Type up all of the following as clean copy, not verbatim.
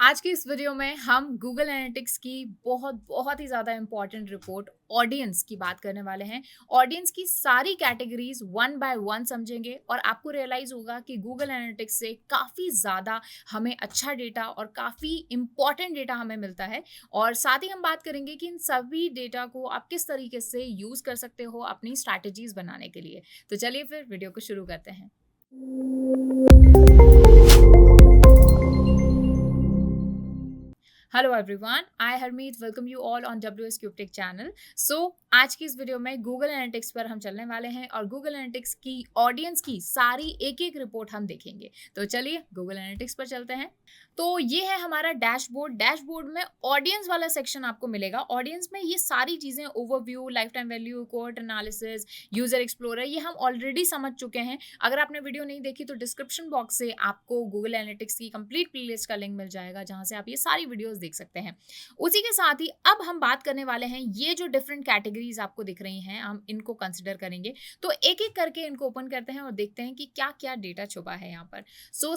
आज की इस वीडियो में हम गूगल एनालिटिक्स की बहुत ही ज़्यादा इम्पॉर्टेंट रिपोर्ट ऑडियंस की बात करने वाले हैं। ऑडियंस की सारी कैटेगरीज वन बाय वन समझेंगे और आपको रियलाइज़ होगा कि गूगल एनालिटिक्स से काफ़ी ज़्यादा हमें अच्छा डेटा और काफ़ी इम्पॉर्टेंट डेटा हमें मिलता है। और साथ ही हम बात करेंगे कि इन सभी डेटा को आप किस तरीके से यूज़ कर सकते हो अपनी स्ट्रैटेजीज़ बनाने के लिए। तो चलिए फिर वीडियो को शुरू करते हैं। Hello everyone, I Harmeet welcome you all on WS Cubetech channel. So आज की इस वीडियो में गूगल एनालिटिक्स पर हम चलने वाले हैं और गूगल एनालिटिक्स की ऑडियंस की सारी एक रिपोर्ट हम देखेंगे। तो चलिए गूगल एनालिटिक्स पर चलते हैं। तो ये है हमारा डैशबोर्ड। डैशबोर्ड में ऑडियंस वाला सेक्शन आपको मिलेगा। ऑडियंस में ये सारी चीज़ें overview, life time value, cohort analysis, user explorer, ये हम ऑलरेडी समझ चुके हैं। अगर आपने वीडियो नहीं देखी तो डिस्क्रिप्शन बॉक्स से आपको गूगल एनालिटिक्स की कंप्लीट प्लेलिस्ट का लिंक मिल जाएगा, जहाँ से आप ये सारी वीडियोस देख सकते हैं। उसी के साथ ही अब हम बात करने वाले हैं, ये जो डिफरेंट कैटेगरीज आपको दिख रही हैं हम इनको कंसिडर करेंगे। तो एक एक करके इनको ओपन करते हैं और देखते हैं कि क्या क्या डेटा छुपा है यहाँ पर।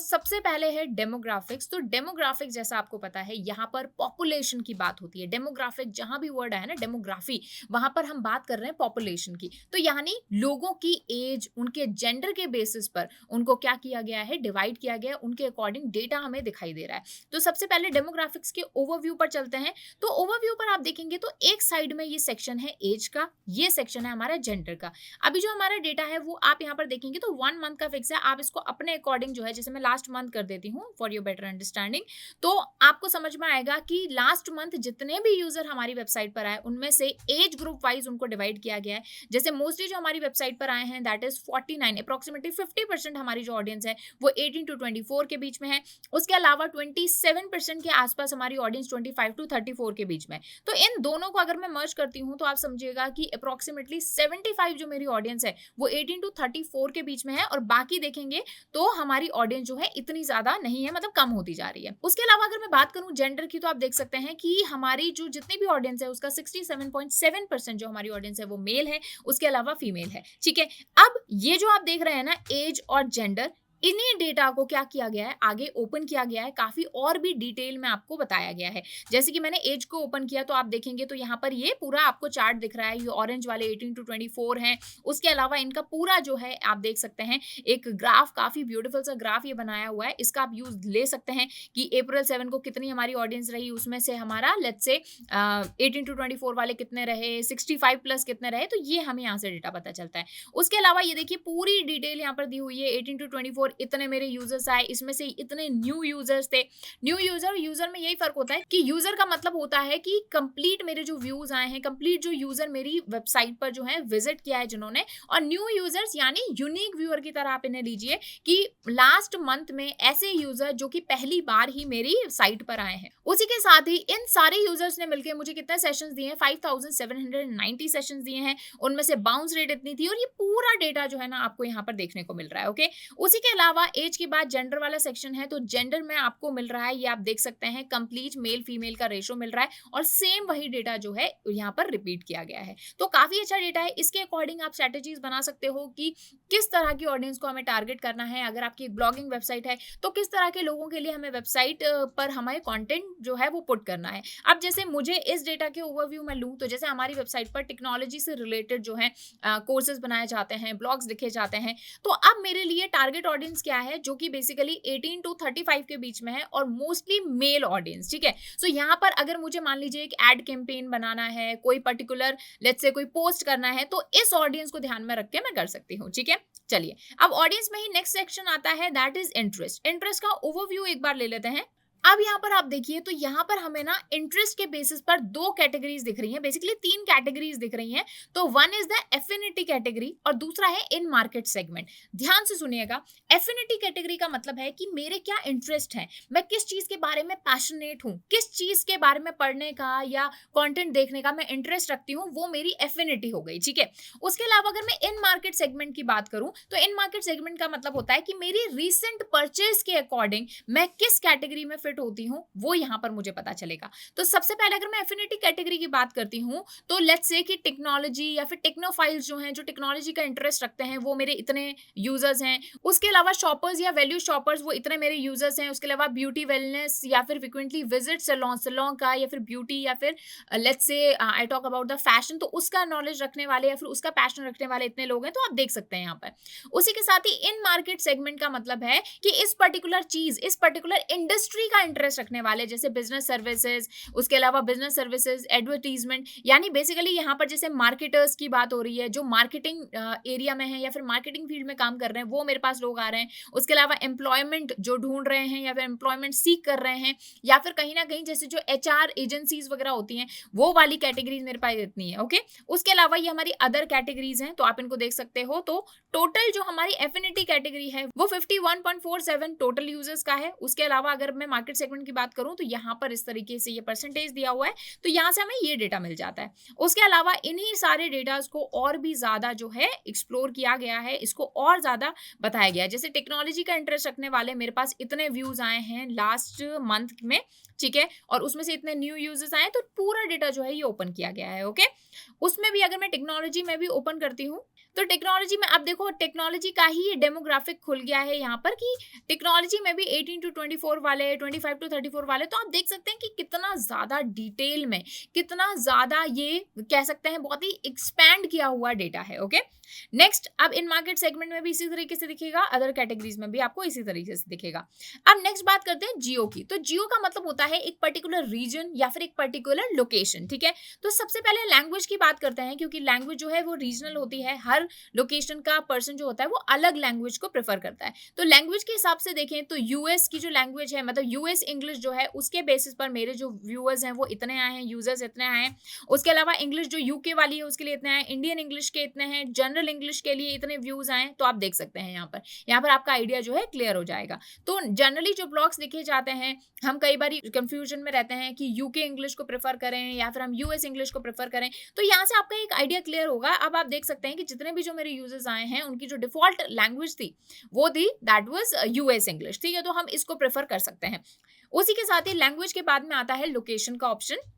सबसे पहले है डेमोग्राफिक्स। तो डेमोग्राफिक्स जैसा आपको पता है यहाँ पर पॉपुलेशन की बात होती है। डेमोग्राफिक जहां भी वर्ड है ना डेमोग्राफी, वहां पर हम बात कर रहे हैं पॉपुलेशन की। तो यानी लोगों की एज, उनके जेंडर के बेसिस पर उनको क्या किया गया है, डिवाइड किया गया है, उनके अकॉर्डिंग डेटा हमें दिखाई दे रहा है। तो सबसे पहले डेमोग्राफिक्स के ओवरव्यू पर चलते हैं। तो ओवरव्यू पर आप देखेंगे तो एक साइड में ये सेक्शन है एज का, ये सेक्शन है हमारा जेंडर का। अभी जो हमारा डेटा है वो आप यहाँ पर देखेंगे तो 1 मंथ का फिक्स है। आप इसको अपने अकॉर्डिंग जो है, जैसे मैं लास्ट मंथ कर देती हूँ फॉर योर बेटर अंडरस्टैंडिंग, तो आपको समझ में आएगा कि लास्ट मंथ जितने भी यूजर हमारी वेबसाइट पर आए उनमें से एज ग्रुप वाइज उनको डिवाइड किया गया है। जैसे मोस्टली जो हमारी वेबसाइट पर आए हैं दैट इज 49, अप्रोक्सीमेटली 50% हमारी जो ऑडियंस है वो 18 टू 24 के बीच में है। उसके अलावा 27% के आसपास हमारी ऑडियंस 25 टू 34 के बीच में। तो इन दोनों को अगर मैं मर्ज करती हूँ तो आप समझिएगा कि अप्रोक्सीमेटली 75 जो मेरी ऑडियंस है वो 18 टू 34 के बीच में है, और बाकी देखेंगे तो हमारी ऑडियंस जो है इतनी ज्यादा नहीं है, मतलब कम होती जा रही है। उसके अलावा अगर मैं बात करूं जेंडर की, तो आप देख सकते हैं कि हमारी जो जितनी भी ऑडियंस है उसका 67.7% जो हमारी ऑडियंस है वो मेल है, उसके अलावा फीमेल है। ठीक है, अब ये जो आप देख रहे हैं ना एज और जेंडर, इन्हीं डेटा को क्या किया गया है, आगे ओपन किया गया है, काफी और भी डिटेल में आपको बताया गया है। जैसे कि मैंने एज को ओपन किया तो आप देखेंगे तो यहाँ पर ये पूरा आपको चार्ट दिख रहा है। ये ऑरेंज वाले 18 टू 24 हैं। उसके अलावा इनका पूरा जो है आप देख सकते हैं एक ग्राफ, काफी ब्यूटीफुल सा ग्राफ ये बनाया हुआ है। इसका आप यूज ले सकते हैं कि अप्रैल 7 को कितनी हमारी ऑडियंस रही, उसमें से हमारा लेट्स से 18 टू 24 वाले कितने रहे, 65 प्लस कितने रहे, तो ये हमें यहाँ से डेटा पता चलता है। उसके अलावा ये देखिए पूरी डिटेल यहाँ पर दी हुई है। 18 टू 24 इतने मेरे यूजर्स आए, इसमें से इतने न्यू यूजर्स थे। न्यू यूजर में यही फर्क होता है कि यूजर का मतलब होता है कि कंप्लीट मेरे जो व्यूज आए हैं, कंप्लीट जो यूजर मेरी वेबसाइट पर जो है विजिट किया है जिन्होंने, और न्यू यूजर्स यानी यूनिक व्यूअर की तरह आप इन्हें लीजिए कि लास्ट मंथ में ऐसे यूजर जो कि पहली बार ही मेरी साइट पर आए हैं। उसी के साथ ही इन सारे यूजर्स ने मिलकर मुझे कितने सेशंस दिए हैं, 5790 सेशंस दिए हैं। उनमें से बाउंस रेट इतनी थी, और ये पूरा डेटा जो है ना आपको यहाँ पर देखने को मिल रहा है। ओके, उसी के अलावा एज के बाद जेंडर वाला सेक्शन है। तो जेंडर में आपको मिल रहा है, ये आप देख सकते हैं कंप्लीट मेल फीमेल का रेशो मिल रहा है, और सेम वही डेटा जो है यहाँ पर रिपीट किया गया है। तो काफी अच्छा डेटा है। इसके अकॉर्डिंग आप स्ट्रेटेजीज बना सकते हो कि किस तरह की ऑडियंस को हमें टारगेट करना है। अगर आपकी एक ब्लॉगिंग वेबसाइट है तो किस तरह के लोगों के लिए हमें वेबसाइट पर हमारे कंटेंट जो है वो पुट करना है। अब जैसे मुझे इस डेटा के ओवरव्यू में लूं तो जैसे हमारी वेबसाइट पर टेक्नोलॉजी से रिलेटेड जो है कोर्सेज बनाए जाते हैं, ब्लॉग्स लिखे जाते हैं। तो अब मेरे लिए टारगेट ऑडियंस क्या है, जो कि बेसिकली 18 टू 35 के बीच में है, और मोस्टली मेल ऑडियंस। ठीक है, सो यहाँ पर अगर मुझे मान लीजिए एक एड कैंपेन बनाना है, कोई पर्टिकुलर लेट्स से कोई पोस्ट करना है, तो इस ऑडियंस को ध्यान में रख के मैं कर सकती हूँ। ठीक है, चलिए अब ऑडियंस में ही नेक्स्ट सेक्शन आता है दैट इज इंटरेस्ट। इंटरेस्ट का ओवरव्यू एक बार ले लेते हैं। अब यहाँ पर आप देखिए तो यहाँ पर हमें ना इंटरेस्ट के बेसिस पर दो कैटेगरीज दिख रही हैं, बेसिकली तीन कैटेगरीज दिख रही हैं। तो one is the affinity category और दूसरा है इन मार्केट सेगमेंट। ध्यान से सुनिएगा, एफिनिटी कैटेगरी का मतलब है कि मेरे क्या इंटरेस्ट है, मैं किस चीज के बारे में पैशनेट हूँ, किस चीज के बारे में पढ़ने का या कंटेंट देखने का मैं इंटरेस्ट रखती हूँ, वो मेरी एफिनिटी हो गई। ठीक है, उसके अलावा अगर मैं इन मार्केट सेगमेंट की बात करूं तो इन मार्केट सेगमेंट का मतलब होता है कि मेरी रीसेंट परचेज के अकॉर्डिंग मैं किस कैटेगरी में फिट ऑपरेट होती हूँ वो यहाँ पर मुझे पता चलेगा। तो सबसे पहले अगर मैं एफिनिटी कैटेगरी की बात करती हूँ तो लेट्स से कि टेक्नोलॉजी या फिर टेक्नोफाइल्स जो हैं, जो टेक्नोलॉजी का इंटरेस्ट रखते हैं, वो मेरे इतने यूजर्स हैं। उसके अलावा शॉपर्स या वैल्यू शॉपर्स, वो इतने मेरे यूजर्स हैं। उसके अलावा ब्यूटी वेलनेस या फिर फ्रिक्वेंटली विजिट सैलून सैलून का, या फिर ब्यूटी, या फिर let's say I talk about the fashion, तो उसका नॉलेज रखने वाले या फिर उसका पैशन रखने वाले इतने लोग हैं। तो आप देख सकते हैं यहाँ पर। उसी के साथ ही इन मार्केट सेगमेंट का मतलब है कि इस पर्टिकुलर चीज, इस पर्टिकुलर इंडस्ट्री का इंटरेस्ट रखने वाले, जैसे बिजनेस सर्विसेज, उसके अलावा बिजनेस सर्विसेज, एडवर्टीजमेंट, यानी बेसिकली यहाँ पर जैसे मार्केटर्स की बात हो रही है, जो मार्केटिंग एरिया में है या फिर मार्केटिंग फील्ड में काम कर रहे हैं, वो मेरे पास लोग आ रहे हैं। उसके अलावा एम्प्लॉयमेंट जो ढूंढ रहे हैं या फिर एम्प्लॉयमेंट सीख कर रहे हैं, या फिर कहीं ना कहीं जैसे जो एचआर एजेंसीज वगैरह होती हैं, वो वाली कैटेगरीज मेरे पास इतनी है। ओके, उसके अलावा ये हमारी अदर कैटेगरीज हैं, तो आप इनको देख सकते हो। तो टोटल जो हमारी एफिनिटी कैटेगरी है वो 51.47 टोटल यूजर्स का है। उसके अलावा अगर मैं मार्केट सेगमेंट की बात करूं तो यहाँ पर इस तरीके से ये परसेंटेज दिया हुआ है, तो यहाँ से हमें ये डेटा मिल जाता है। उसके अलावा इन्हीं सारे डेटास को और भी ज्यादा जो है एक्सप्लोर किया गया है, इसको और ज्यादा बताया गया है। जैसे टेक्नोलॉजी का इंटरेस्ट रखने वाले मेरे पास इतने व्यूज आए हैं लास्ट मंथ में, ठीक है, और उसमें से इतने न्यू यूजर्स आए, तो पूरा डेटा जो है ये ओपन किया गया है। ओके, उसमें भी अगर मैं टेक्नोलॉजी में भी ओपन करती हूँ तो टेक्नोलॉजी में अब देखो, टेक्नोलॉजी का ही ये डेमोग्राफिक खुल गया है यहाँ पर कि टेक्नोलॉजी में भी 18 to 24 वाले, 25 to 34 वाले, तो आप देख सकते हैं कि कितना ज्यादा डिटेल में, कितना ज्यादा ये कह सकते हैं बहुत ही एक्सपैंड किया हुआ डेटा है। ओके, नेक्स्ट, अब इन मार्केट सेगमेंट में भी इसी तरीके से दिखेगा, अदर कैटेगरीज में भी आपको इसी तरीके से दिखेगा। अब नेक्स्ट बात करते हैं जियो की। तो जियो का मतलब होता है एक पर्टिकुलर रीजन या फिर एक पर्टिकुलर लोकेशन, ठीक है। तो सबसे पहले लैंग्वेज की बात करते हैं, क्योंकि लैंग्वेज जो है वो रीजनल होती है, हर लोकेशन का पर्सन जो होता है वो अलग लैंग्वेज को प्रेफर करता है। तो लैंग्वेज के हिसाब से देखें तो यूएस की जो लैंग्वेज है, मतलब यूएस इंग्लिश जो है, उसके बेसिस पर मेरे जो व्यूअर्स हैं वो इतने आए हैं, यूजर्स इतने आए हैं। उसके अलावा इंग्लिश जो यूके वाली है उसके लिए इतने आए, इंडियन इंग्लिश के इतने हैं, जनरल इंग्लिश के लिए इतने व्यूज आए। तो आप देख सकते हैं यहाँ पर आपका आइडिया जो है क्लियर हो जाएगा। तो जनरली जो ब्लॉग्स लिखे जाते हैं, हम कई बार कंफ्यूजन में रहते हैं कि यूके इंग्लिश को प्रेफर करें या फिर हम यूएस इंग्लिश को प्रेफर करें। तो यहाँ से आपका एक आइडिया क्लियर होगा। अब आप देख सकते हैं कि जितने भी जो मेरे यूजर्स आए हैं उनकी जो डिफॉल्ट लैंग्वेज थी वो थी दैट वाज यूएस इंग्लिश, ठीक है। तो हम इसको प्रेफर कर सकते हैं। उसी के साथ ही लैंग्वेज के बाद में आता है लोकेशन का ऑप्शन।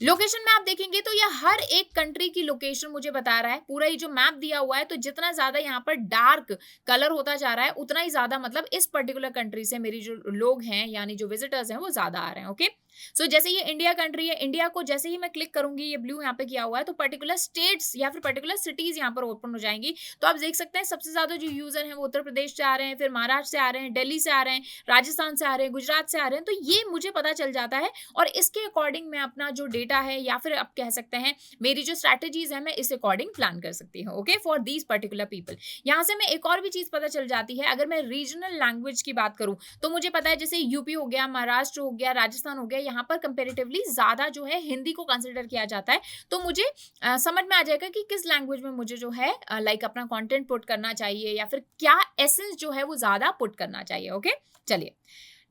लोकेशन में आप देखेंगे तो ये हर एक कंट्री की लोकेशन मुझे बता रहा है, पूरा ही जो मैप दिया हुआ है। तो जितना ज्यादा यहाँ पर डार्क कलर होता जा रहा है उतना ही ज्यादा मतलब इस पर्टिकुलर कंट्री से मेरी जो लोग हैं यानी जो विजिटर्स हैं वो ज्यादा आ रहे हैं। ओके, सो जैसे ये इंडिया कंट्री है, इंडिया को जैसे ही मैं क्लिक करूंगी, ये ब्लू यहाँ पे किया हुआ है, तो पर्टिकुलर स्टेट्स या फिर पर्टिकुलर सिटीज यहाँ पर ओपन हो जाएंगी। तो आप देख सकते हैं सबसे ज्यादा जो यूजर हैं वो उत्तर प्रदेश से आ रहे हैं, फिर महाराष्ट्र से आ रहे हैं, दिल्ली से आ रहे हैं, राजस्थान से आ रहे हैं, गुजरात से आ रहे हैं। तो ये मुझे पता चल जाता है और इसके अकॉर्डिंग मैं अपना जो डेटा है या फिर आप कह सकते हैं मेरी जो स्ट्रैटेजीज है मैं इस अकॉर्डिंग प्लान कर सकती हूँ। Okay, for these particular people. यहाँ से मैं एक और भी चीज पता चल जाती है, अगर मैं रीजनल लैंग्वेज की बात करूँ तो मुझे पता है जैसे यूपी हो गया, महाराष्ट्र हो गया, राजस्थान हो गया, यहाँ पर कंपेरेटिवली ज्यादा जो है हिंदी को कंसिडर किया जाता है। तो मुझे समझ में आ जाएगा कि किस लैंग्वेज में मुझे जो है लाइक अपना कंटेंट पुट करना चाहिए या फिर क्या एसेंस जो है वो ज्यादा पुट करना चाहिए। ओके, चलिए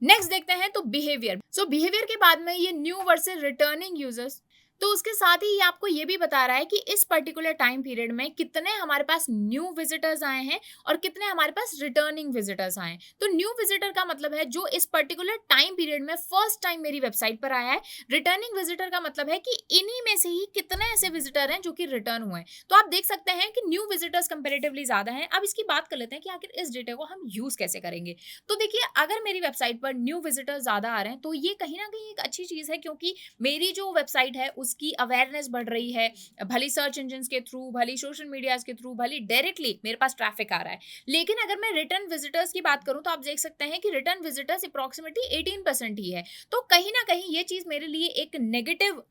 नेक्स्ट देखते हैं। तो बिहेवियर, सो बिहेवियर के बाद में ये न्यू वर्सेस रिटर्निंग यूजर्स। तो उसके साथ ही ये आपको ये भी बता रहा है कि इस पर्टिकुलर टाइम पीरियड में कितने हमारे पास न्यू विजिटर्स आए हैं और कितने हमारे पास रिटर्निंग विजिटर्स आए हैं। तो न्यू विजिटर का मतलब है जो इस पर्टिकुलर टाइम पीरियड में फर्स्ट टाइम मेरी वेबसाइट पर आया है। रिटर्निंग विजिटर का मतलब है कि इन्हीं में से ही कितने ऐसे विजिटर हैं जो कि रिटर्न हुए हैं। तो आप देख सकते हैं कि न्यू विजिटर्स कंपेरेटिवली ज्यादा हैं। अब इसकी बात कर लेते हैं कि आखिर इस डेटा को हम यूज कैसे करेंगे। तो देखिए, अगर मेरी वेबसाइट पर न्यू विजिटर्स ज्यादा आ रहे हैं तो ये कहीं ना कहीं एक अच्छी चीज है, क्योंकि मेरी जो वेबसाइट है उसकी अवेयरनेस बढ़ रही है, भली सर्च इंजन के थ्रू, भली सोशल मीडिया के थ्रू, भली डायरेक्टली मेरे पास ट्रैफिक आ रहा है। लेकिन अगर मैं रिटर्न विजिटर्स की बात करूं तो आप देख सकते हैं कि रिटर्न विजिटर्स अप्रोक्सीमेटली 18% ही है। तो कहीं ना कहीं ये चीज मेरे लिए एक नेगेटिव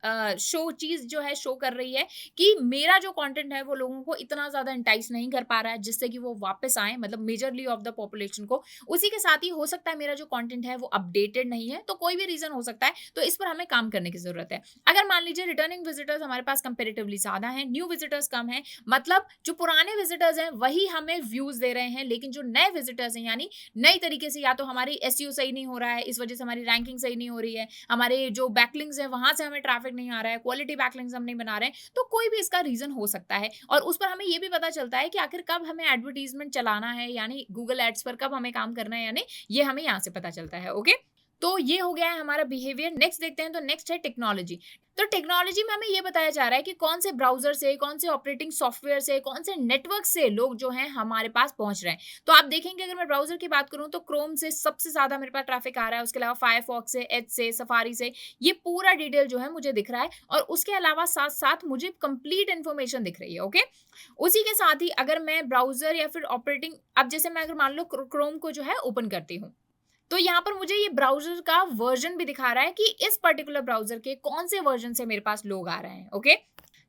चीज जो है शो कर रही है कि मेरा जो कंटेंट है वो लोगों को इतना ज्यादा इंटाइस नहीं कर पा रहा है जिससे कि वो वापस आए, मतलब मेजरली ऑफ द पॉपुलेशन को। उसी के साथ ही हो सकता है मेरा जो कंटेंट है वो अपडेटेड नहीं है, तो कोई भी रीजन हो सकता है। तो इस पर हमें काम करने की जरूरत है। अगर मान लीजिए रिटर्निंग विजिटर्स हमारे पास कंपैरेटिवली ज्यादा हैं, न्यू विजिटर्स कम हैं, मतलब जो पुराने विजिटर्स हैं वही हमें व्यूज दे रहे हैं, लेकिन जो नए विजिटर्स हैं यानी नई तरीके से या तो हमारी एसईओ सही नहीं हो रहा है, इस वजह से हमारी रैंकिंग सही नहीं हो रही है, हमारे जो बैकलिंक्स है वहां से हमें ट्रैफिक नहीं आ रहा है, क्वालिटी बैकलिंक्स हम नहीं बना रहे हैं, तो कोई भी इसका रीजन हो सकता है। और उस पर हमें ये भी पता चलता है कि आखिर कब हमें एडवर्टीजमेंट चलाना है, यानी गूगल एड्स पर कब हमें काम करना है, यानी ये हमें यहाँ से पता चलता है। ओके, तो ये हो गया है हमारा बिहेवियर। नेक्स्ट देखते हैं, तो नेक्स्ट है टेक्नोलॉजी। तो टेक्नोलॉजी में हमें ये बताया जा रहा है कि कौन से ब्राउजर से, कौन से ऑपरेटिंग सॉफ्टवेयर से, कौन से नेटवर्क से लोग जो हैं हमारे पास पहुंच रहे हैं। तो आप देखेंगे अगर मैं ब्राउजर की बात करूं तो क्रोम से सबसे ज्यादा मेरे पास ट्रैफिक आ रहा है, उसके अलावा फायरफॉक्स से, एज से, सफारी से, ये पूरा डिटेल जो है मुझे दिख रहा है। और उसके अलावा साथ साथ मुझे कंप्लीट इन्फॉर्मेशन दिख रही है। ओके, उसी के साथ ही अगर मैं ब्राउजर या फिर ऑपरेटिंग, अब जैसे मैं अगर मान लो क्रोम को जो है ओपन करती हूँ, तो यहाँ पर मुझे ये ब्राउज़र का वर्ज़न भी दिखा रहा है कि इस पर्टिकुलर ब्राउज़र के कौन से वर्ज़न से मेरे पास लोग आ रहे हैं। ओके?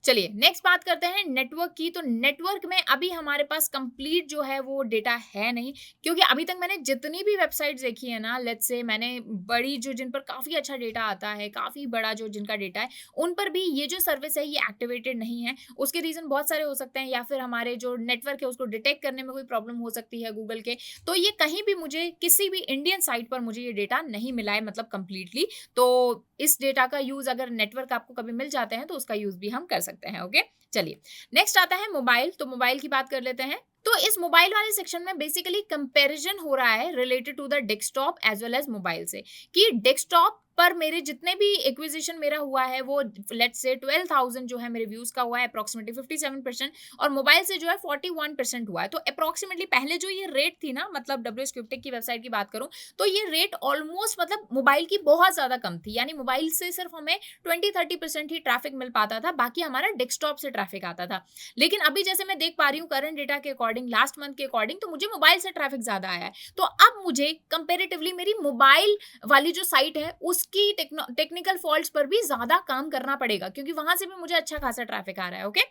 चलिए नेक्स्ट बात करते हैं नेटवर्क की। तो नेटवर्क में अभी हमारे पास कंप्लीट जो है वो डेटा है नहीं, क्योंकि अभी तक मैंने जितनी भी वेबसाइट्स देखी है ना, लेट्स से मैंने बड़ी जो जिन पर काफ़ी अच्छा डेटा आता है, काफ़ी बड़ा जो जिनका डेटा है, उन पर भी ये जो सर्विस है ये एक्टिवेटेड नहीं है। उसके रीज़न बहुत सारे हो सकते हैं, या फिर हमारे जो नेटवर्क है उसको डिटेक्ट करने में कोई प्रॉब्लम हो सकती है गूगल के। तो ये कहीं भी मुझे किसी भी इंडियन साइट पर मुझे ये डेटा नहीं मिला है, मतलब कंप्लीटली। तो इस डेटा का यूज़ अगर नेटवर्क आपको कभी मिल जाते हैं तो उसका यूज़ भी हम कर सकते हैं। ओके, चलिए नेक्स्ट आता है मोबाइल। तो मोबाइल की बात कर लेते हैं। तो इस मोबाइल वाले सेक्शन में बेसिकली कंपैरिजन हो रहा है related to the desktop as well as mobile से, कि डेस्कटॉप पर मेरे जितने भी एक्विजिशन मेरा हुआ है वो लेट्स से 12,000 जो है मेरे व्यूज का हुआ है, अप्रोक्सीमेटली 57%, और मोबाइल से जो है 41% हुआ है। तो अप्रोक्सीमेटली पहले जो ये रेट थी ना, मतलब डब्ल्यूएस क्यूबटेक की वेबसाइट की बात करूं तो ये रेट ऑलमोस्ट मतलब मोबाइल की बहुत ज्यादा कम थी, यानी मोबाइल से सिर्फ हमें 20-30% ही ट्रैफिक मिल पाता था, बाकी हमारा डेस्कटॉप से ट्रैफिक आता था। लेकिन अभी जैसे मैं देख पा रही हूँ करंट डेटा के अकॉर्डिंग, लास्ट मंथ के अकॉर्डिंग, तो मुझे मोबाइल से ट्रैफिक ज्यादा आया है। तो अब मुझे कंपेरेटिवली मेरी मोबाइल वाली जो साइट है उसकी टेक्निकल फॉल्ट्स पर भी ज्यादा काम करना पड़ेगा, क्योंकि वहां से भी मुझे अच्छा खासा ट्रैफिक आ रहा है। ओके,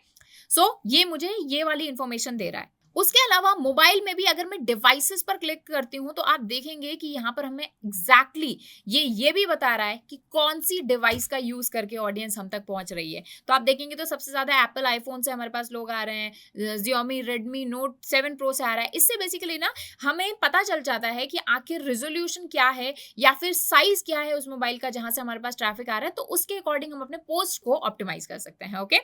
सो ये मुझे ये वाली इंफॉर्मेशन दे रहा है। उसके अलावा मोबाइल में भी अगर मैं डिवाइसेस पर क्लिक करती हूं तो आप देखेंगे कि यहाँ पर हमें एग्जैक्टली ये भी बता रहा है कि कौन सी डिवाइस का यूज करके ऑडियंस हम तक पहुंच रही है। तो आप देखेंगे तो सबसे ज्यादा एप्पल आईफोन से हमारे पास लोग आ रहे हैं, Xiaomi Redmi Note 7 Pro से आ रहा है। इससे बेसिकली ना हमें पता चल जाता है कि आखिर रेजोल्यूशन क्या है या फिर साइज क्या है उस मोबाइल का जहां से हमारे पास ट्रैफिक आ रहा है, तो उसके अकॉर्डिंग हम अपने पोस्ट को ऑप्टिमाइज कर सकते हैं। ओके,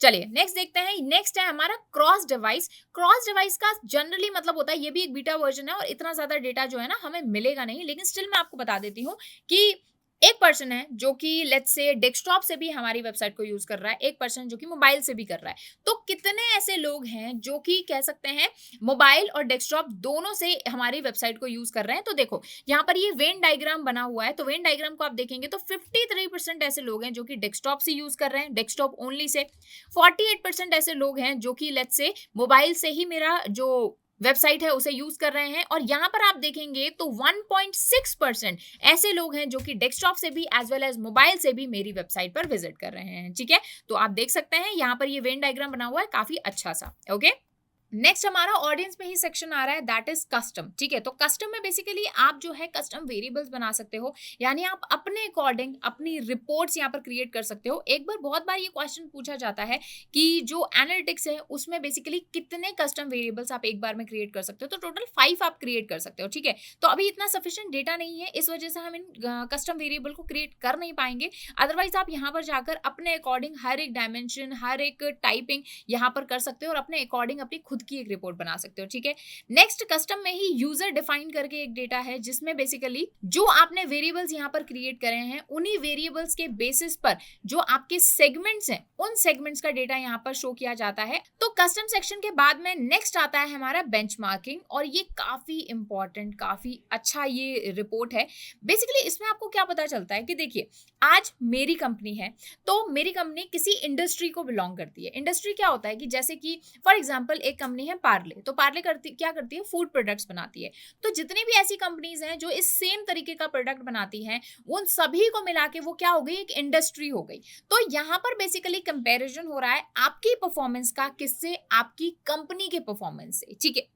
चलिए नेक्स्ट देखते हैं। नेक्स्ट है हमारा क्रॉस डिवाइस। क्रॉस डिवाइस का जनरली मतलब होता है, ये भी एक बीटा वर्जन है और इतना ज्यादा डेटा जो है ना हमें मिलेगा नहीं, लेकिन स्टिल मैं आपको बता देती हूँ कि एक पर्सन है जो कि लेट्स से डेस्कटॉप से भी हमारी वेबसाइट को यूज कर रहा है, एक पर्सन जो कि मोबाइल से भी कर रहा है। तो कितने ऐसे लोग हैं जो कि कह सकते हैं मोबाइल और डेस्कटॉप दोनों से हमारी वेबसाइट को यूज कर रहे हैं। तो देखो यहाँ पर ये वेन डायग्राम बना हुआ है, तो वेन डायग्राम को आप देखेंगे तो 53% ऐसे लोग हैं जो कि डेस्कटॉप से यूज कर रहे हैं, डेस्कटॉप ओनली से। 48% ऐसे लोग हैं जो कि लेट्स से मोबाइल से ही मेरा जो वेबसाइट है उसे यूज कर रहे हैं, और यहां पर आप देखेंगे तो 1.6% ऐसे लोग हैं जो कि डेस्कटॉप से भी एज वेल एज मोबाइल से भी मेरी वेबसाइट पर विजिट कर रहे हैं। ठीक है, तो आप देख सकते हैं यहां पर ये वेन डायग्राम बना हुआ है काफी अच्छा सा। ओके, नेक्स्ट हमारा ऑडियंस में ही सेक्शन आ रहा है, दैट इज कस्टम। ठीक है, तो कस्टम में बेसिकली आप जो है कस्टम वेरिएबल्स बना सकते हो, यानी आप अपने अकॉर्डिंग अपनी रिपोर्ट्स यहाँ पर क्रिएट कर सकते हो। एक बार बहुत बार ये क्वेश्चन पूछा जाता है कि जो एनालिटिक्स है उसमें बेसिकली कितने कस्टम वेरिएबल्स आप एक बार में क्रिएट कर सकते हो, तो टोटल 5 आप क्रिएट कर सकते हो। ठीक है, तो अभी इतना सफिशिएंट डेटा नहीं है, इस वजह से हम इन कस्टम वेरिएबल को क्रिएट कर नहीं पाएंगे। अदरवाइज आप यहाँ पर जाकर अपने अकॉर्डिंग हर एक डायमेंशन, हर एक टाइपिंग यहाँ पर कर सकते हो और अपने अकॉर्डिंग अपनी खुद की एक रिपोर्ट बना सकते हो। ठीक है, नेक्स्ट कस्टम में ही यूजर डिफाइन करके एक डेटा है, जिसमें बेसिकली जो आपने वेरिएबल्स यहाँ पर क्रिएट करे हैं उन्हीं वेरिएबल्स के बेसिस पर जो आपके सेगमेंट्स हैं उन सेगमेंट्स का डेटा यहाँ पर शो किया जाता है। तो कस्टम सेक्शन के बाद में नेक्स्ट आता है हमारा बेंचमार्किंग, और ये काफी इंपॉर्टेंट, काफी अच्छा ये रिपोर्ट है। बेसिकली इसमें आपको क्या पता चलता है कि देखिए आज मेरी कंपनी है, तो मेरी कंपनी किसी इंडस्ट्री को बिलोंग करती है। इंडस्ट्री क्या होता है कि जैसे कि फॉर एग्जांपल एक कंपनी है पार्ले, तो पार्ले क्या करती है, फूड प्रोडक्ट्स बनाती है। तो जितनी भी ऐसी कंपनीज हैं जो इस सेम तरीके का प्रोडक्ट बनाती हैं, उन सभी को मिला के वो क्या हो गई, एक इंडस्ट्री हो गई। तो यहाँ पर बेसिकली कंपैरिजन हो रहा है आपकी परफॉर्मेंस का किससे, आपकी कंपनी के परफॉर्मेंस से। ठीक है,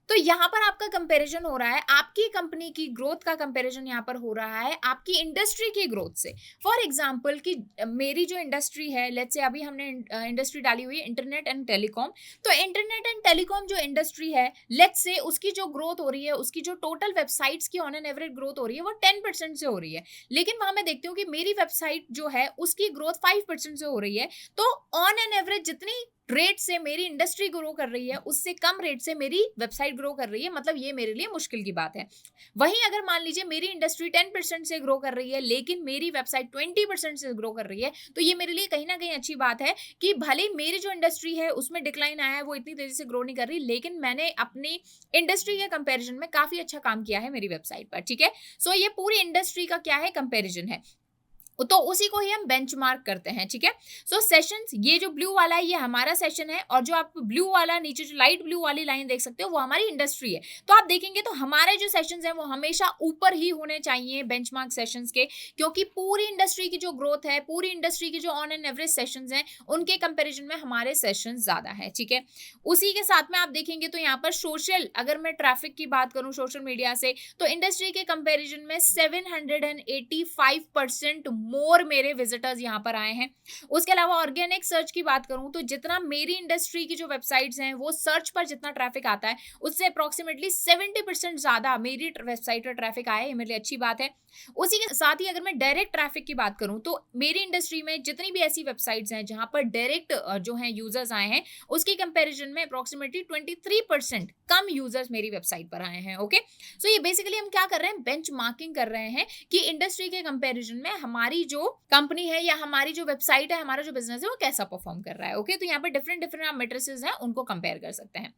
तो यहाँ पर आपका कंपैरिजन हो रहा है, आपकी कंपनी की ग्रोथ का कंपैरिजन यहाँ पर हो रहा है आपकी इंडस्ट्री की ग्रोथ से। फॉर एग्जांपल कि मेरी जो इंडस्ट्री है, लेट्स से अभी हमने इंडस्ट्री डाली हुई है इंटरनेट एंड टेलीकॉम, तो इंटरनेट एंड टेलीकॉम जो इंडस्ट्री है, लेट्स से उसकी जो ग्रोथ हो रही है, उसकी जो टोटल वेबसाइट्स की ऑन एन एवरेज ग्रोथ हो रही है वो 10% से हो रही है। लेकिन वहां मैं देखती हूँ कि मेरी वेबसाइट जो है उसकी ग्रोथ 5% से हो रही है। तो ऑन एन एवरेज जितनी रेट से मेरी इंडस्ट्री ग्रो कर रही है, उससे कम रेट से मेरी वेबसाइट ग्रो कर रही है, मतलब ये मेरे लिए मुश्किल की बात है। वहीं अगर मान लीजिए मेरी इंडस्ट्री 10% से ग्रो कर रही है, लेकिन मेरी वेबसाइट 20% से ग्रो कर रही है, तो ये मेरे लिए कहीं न कहीं अच्छी बात है कि भले मेरी जो इंडस्ट्री है उसमें डिक्लाइन आया है, वो इतनी तेज़ी से ग्रो नहीं कर रही, लेकिन मैंने अपनी इंडस्ट्री के कंपैरिज़न में काफ़ी अच्छा काम किया है मेरी वेबसाइट पर, ठीक है? सो ये पूरी इंडस्ट्री का क्या है, कंपैरिज़न है। तो उसी को ही हम बेंचमार्क करते हैं, ठीक है? सो सेशंस, ये जो ब्लू वाला है ये हमारा सेशन है, और जो आप ब्लू वाला नीचे जो लाइट ब्लू वाली लाइन देख सकते हो वो हमारी इंडस्ट्री है। तो आप देखेंगे तो हमारे जो सेशंस हैं वो हमेशा ऊपर ही होने चाहिए बेंचमार्क सेशंस के, क्योंकि पूरी इंडस्ट्री की जो ग्रोथ है, पूरी इंडस्ट्री की जो ऑन एन एवरेज सेशंस हैं, उनके कंपैरिजन में हमारे सेशंस ज़्यादा हैं, ठीक है? उसी के साथ में आप देखेंगे तो यहाँ पर सोशल, अगर मैं ट्रैफिक की बात करूँ सोशल मीडिया से, तो इंडस्ट्री के कंपैरिजन में 785% मोर मेरे विजिटर्स यहाँ पर आए हैं। उसके अलावा ऑर्गेनिक सर्च की बात करूँ तो जितना मेरी इंडस्ट्री की जो वेबसाइट्स हैं वो सर्च पर जितना ट्रैफिक आता है, उससे अप्रॉक्सिमेटली 70% ज़्यादा मेरी वेबसाइट पर ट्रैफिक आया है, ये मेरे लिए अच्छी बात है। उसी के साथ ही अगर मैं डायरेक्ट ट्रैफिक की बात करूँ तो मेरी इंडस्ट्री में जितनी भी ऐसी वेबसाइट्स हैं जहाँ पर डायरेक्ट जो हैं यूजर्स आए हैं, उसकी कंपैरिजन में अप्रॉक्सिमेटली 23% कम यूजर्स मेरी वेबसाइट पर आए हैं। ओके, सो ये बेसिकली हम क्या कर रहे हैं, बेंचमार्किंग कर रहे हैं कि इंडस्ट्री के कंपैरिजन में हमारी जो कंपनी है या हमारी जो वेबसाइट है, हमारा जो बिजनेस है वो कैसा परफॉर्म कर रहा है। ओके, तो यहाँ पर डिफरेंट डिफरेंट आप मेट्रिसेस हैं उनको कंपेयर कर सकते हैं।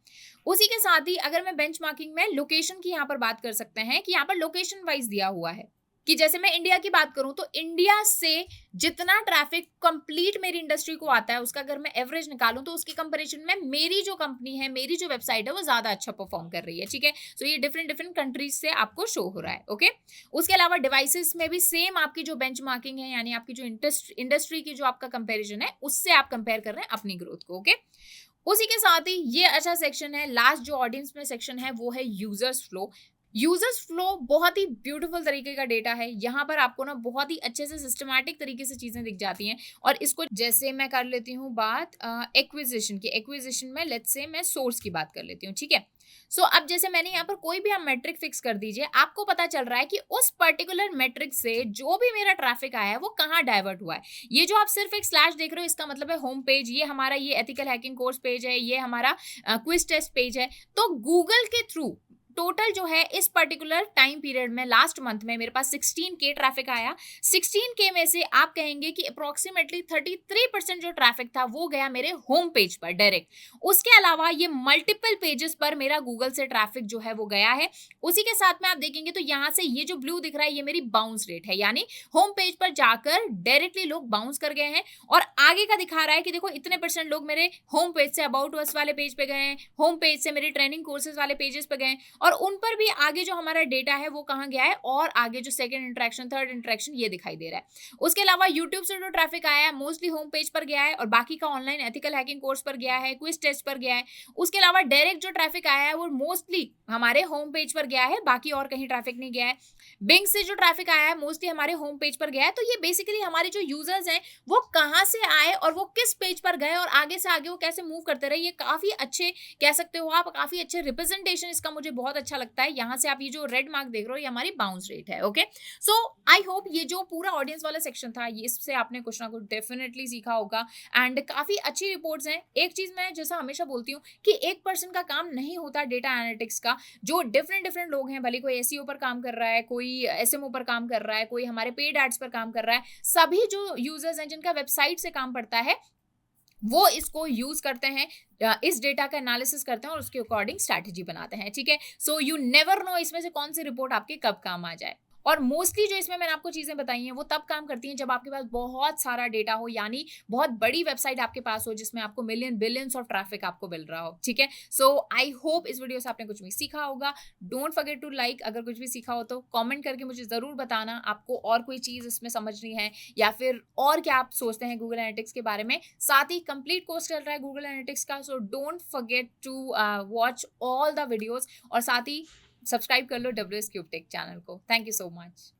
उसी के साथ ही अगर मैं बेंचमार्किंग में लोकेशन की यहाँ पर बात कर सकते हैं कि यहाँ पर लोकेशन वाइज दिया हुआ है कि जैसे मैं इंडिया की बात करूं तो इंडिया से जितना ट्रैफिक कंप्लीट मेरी इंडस्ट्री को आता है, उसका अगर मैं एवरेज निकालूं तो उसके कंपैरिजन में मेरी जो कंपनी है, मेरी जो वेबसाइट है वो ज्यादा अच्छा परफॉर्म कर रही है, ठीक है? सो ये डिफरेंट डिफरेंट कंट्रीज से आपको शो हो रहा है। ओके, उसके अलावा डिवाइसेस में भी सेम आपकी जो बेंचमार्किंग है, यानी आपकी जो इंडस्ट्री की जो आपका कंपेरिजन है, उससे आप कंपेयर कर रहे हैं अपनी ग्रोथ को। ओके, उसी के साथ ही ये अच्छा सेक्शन है, लास्ट जो ऑडियंस में सेक्शन है वो है यूजर्स फ्लो। यूजर्स फ्लो बहुत ही ब्यूटीफुल तरीके का डेटा है। यहाँ पर आपको ना बहुत ही अच्छे से सिस्टमैटिक तरीके से चीजें दिख जाती हैं, और इसको जैसे मैं कर लेती हूँ बात एक्विजिशन की। एक्विजिशन में लेट्स से मैं सोर्स की बात कर लेती हूँ, ठीक है? सो अब जैसे मैंने यहाँ पर कोई भी आप मेट्रिक फिक्स कर दीजिए, आपको पता चल रहा है कि उस पर्टिकुलर मेट्रिक से जो भी मेरा ट्रैफिक आया है वो कहाँ डाइवर्ट हुआ है। ये जो आप सिर्फ एक स्लैश देख रहे हो, इसका मतलब है होम पेज, ये हमारा ये एथिकल हैकिंग कोर्स पेज है, ये हमारा क्विज टेस्ट पेज है। तो गूगल के थ्रू टोटल जो है इस पर्टिकुलर टाइम पीरियड में लास्ट मंथ में मेरे पास 16K ट्रैफिक आया। 16K में से आप कहेंगे कि अप्रोक्सीमेटली 33% जो ट्रैफिक था वो गया मेरे होम पेज पर डायरेक्ट। उसके अलावा ये मल्टीपल पेजेस पर मेरा गूगल से ट्रैफिक जो है वो गया है। उसी के साथ में आप देखेंगे तो यहाँ से ये जो ब्लू दिख रहा है ये मेरी बाउंस रेट है, यानी होम पेज पर जाकर डायरेक्टली लोग बाउंस कर गए हैं। और आगे का दिखा रहा है कि देखो इतने % लोग मेरे home page say about us वाले पेज पे गए हैं, होम पेज से मेरे ट्रेनिंग कोर्सेज वाले पेजेस पे गए, और उन पर भी आगे जो हमारा डेटा है वो कहाँ गया है, और आगे जो सेकंड इंटरेक्शन, थर्ड इंटरेक्शन ये दिखाई दे रहा है। उसके अलावा यूट्यूब से जो ट्रैफिक आया है मोस्टली होम पेज पर गया है, और बाकी का ऑनलाइन एथिकल हैकिंग कोर्स पर गया है, क्विज टेस्ट पर गया है। उसके अलावा डायरेक्ट जो ट्रैफिक आया है वो मोस्टली हमारे होम पेज पर गया है, बाकी और कहीं ट्रैफिक नहीं गया है। बिंग से जो ट्रैफिक आया है मोस्टली हमारे होम पेज पर गया है। तो ये बेसिकली हमारे जो यूजर्स हैं वो कहाँ से आए और वो किस पेज पर गए और आगे से आगे वो कैसे मूव करते रहे, ये काफी अच्छे कह सकते हो आप, काफी अच्छे रिप्रेजेंटेशन इसका मुझे बहुत अच्छा लगता है। यहाँ से आप ये जो रेड मार्क देख रहे हो ये हमारी बाउंस रेट है। ओके, सो आई होप ये जो पूरा ऑडियंस वाला सेक्शन था ये इससे आपने कुछ ना कुछ डेफिनेटली सीखा होगा, एंड काफी अच्छी रिपोर्ट्स हैं। एक चीज मैं जैसा हमेशा बोलती हूँ कि एक पर्सन का काम नहीं होता डेटा एनालिटिक्स का। जो डिफरेंट डिफरेंट लोग हैं, भले कोई एसईओ पर काम कर रहा है, कोई एसएमओ पर काम कर रहा है, कोई हमारे पेड एड्स पर काम कर रहा है, सभी जो यूजर्स हैं जिनका वेबसाइट से काम पड़ता है वो इसको यूज करते हैं, इस डेटा का एनालिसिस करते हैं और उसके अकॉर्डिंग स्ट्रैटेजी बनाते हैं। ठीक है, सो यू नेवर नो इसमें से कौन सी रिपोर्ट आपके कब काम आ जाए। और मोस्टली जो इसमें मैंने आपको चीजें बताई हैं वो तब काम करती हैं जब आपके पास बहुत सारा डेटा हो, यानी बहुत बड़ी वेबसाइट आपके पास हो जिसमें आपको मिलियन बिलियंस ऑफ ट्रैफिक आपको मिल रहा हो। ठीक है, सो आई होप इस वीडियो से आपने कुछ भी सीखा होगा। डोंट फॉरगेट टू लाइक, अगर कुछ भी सीखा हो तो कमेंट करके मुझे जरूर बताना आपको और कोई चीज इसमें समझनी है या फिर और क्या आप सोचते हैं गूगल एनालिटिक्स के बारे में। साथ ही कंप्लीट कोर्स चल रहा है गूगल एनालिटिक्स का, so don't forget to watch all the videos, और साथ ही सब्सक्राइब कर लो WS क्यूब टेक चैनल को। Thank you so much.